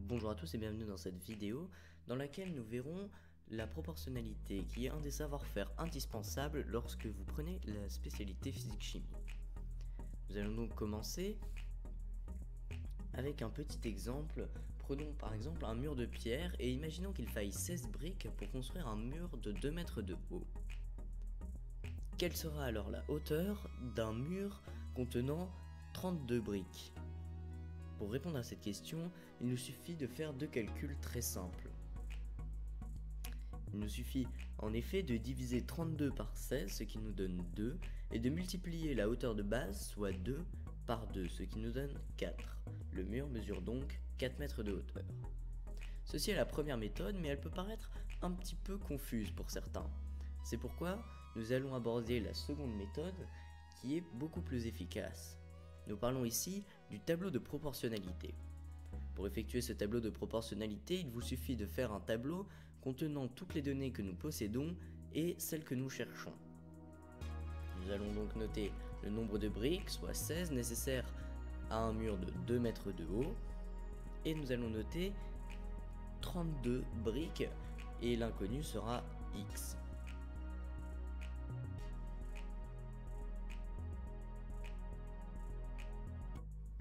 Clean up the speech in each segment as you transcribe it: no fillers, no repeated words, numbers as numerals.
Bonjour à tous et bienvenue dans cette vidéo dans laquelle nous verrons la proportionnalité qui est un des savoir-faire indispensables lorsque vous prenez la spécialité physique-chimie. Nous allons donc commencer avec un petit exemple. Prenons par exemple un mur de pierre et imaginons qu'il faille 16 briques pour construire un mur de 2 mètres de haut. Quelle sera alors la hauteur d'un mur contenant 32 briques ? Pour répondre à cette question, il nous suffit de faire deux calculs très simples. Il nous suffit en effet de diviser 32 par 16, ce qui nous donne 2, et de multiplier la hauteur de base, soit 2, par 2, ce qui nous donne 4. Le mur mesure donc 4 mètres de hauteur. Ceci est la première méthode, mais elle peut paraître un petit peu confuse pour certains. C'est pourquoi nous allons aborder la seconde méthode, qui est beaucoup plus efficace. Nous parlons ici du tableau de proportionnalité. Pour effectuer ce tableau de proportionnalité, il vous suffit de faire un tableau contenant toutes les données que nous possédons et celles que nous cherchons. Nous allons donc noter le nombre de briques, soit 16, nécessaires à un mur de 2 mètres de haut, et nous allons noter 32 briques, et l'inconnu sera X.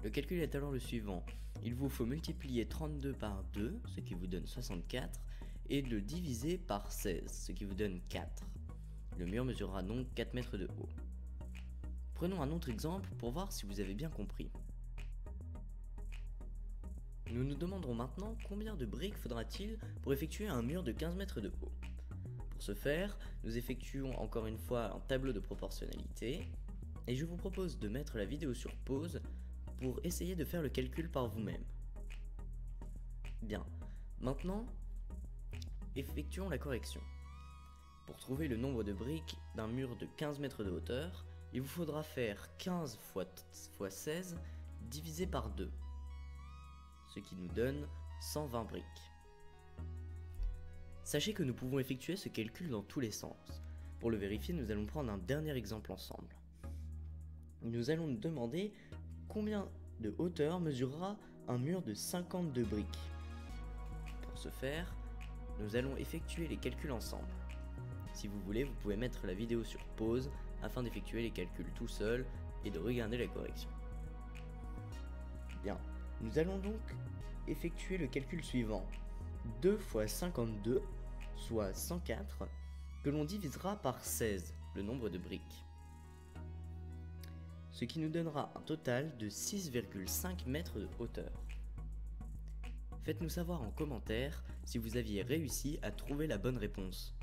Le calcul est alors le suivant, il vous faut multiplier 32 par 2, ce qui vous donne 64, et le diviser par 16, ce qui vous donne 4. Le mur mesurera donc 4 mètres de haut. Prenons un autre exemple pour voir si vous avez bien compris. Nous nous demanderons maintenant combien de briques faudra-t-il pour effectuer un mur de 15 mètres de haut. Pour ce faire, nous effectuons encore une fois un tableau de proportionnalité, et je vous propose de mettre la vidéo sur pause pour essayer de faire le calcul par vous-même. Bien, maintenant, effectuons la correction. Pour trouver le nombre de briques d'un mur de 15 mètres de hauteur, il vous faudra faire 15 fois 16 divisé par 2, ce qui nous donne 120 briques. Sachez que nous pouvons effectuer ce calcul dans tous les sens. Pour le vérifier, nous allons prendre un dernier exemple ensemble. Nous allons nous demander combien de hauteur mesurera un mur de 52 briques. Pour ce faire, nous allons effectuer les calculs ensemble. Si vous voulez, vous pouvez mettre la vidéo sur pause afin d'effectuer les calculs tout seul et de regarder la correction. Bien, nous allons donc effectuer le calcul suivant. 2 fois 52, soit 104, que l'on divisera par 16, le nombre de briques. Ce qui nous donnera un total de 6,5 mètres de hauteur. Faites-nous savoir en commentaire si vous aviez réussi à trouver la bonne réponse.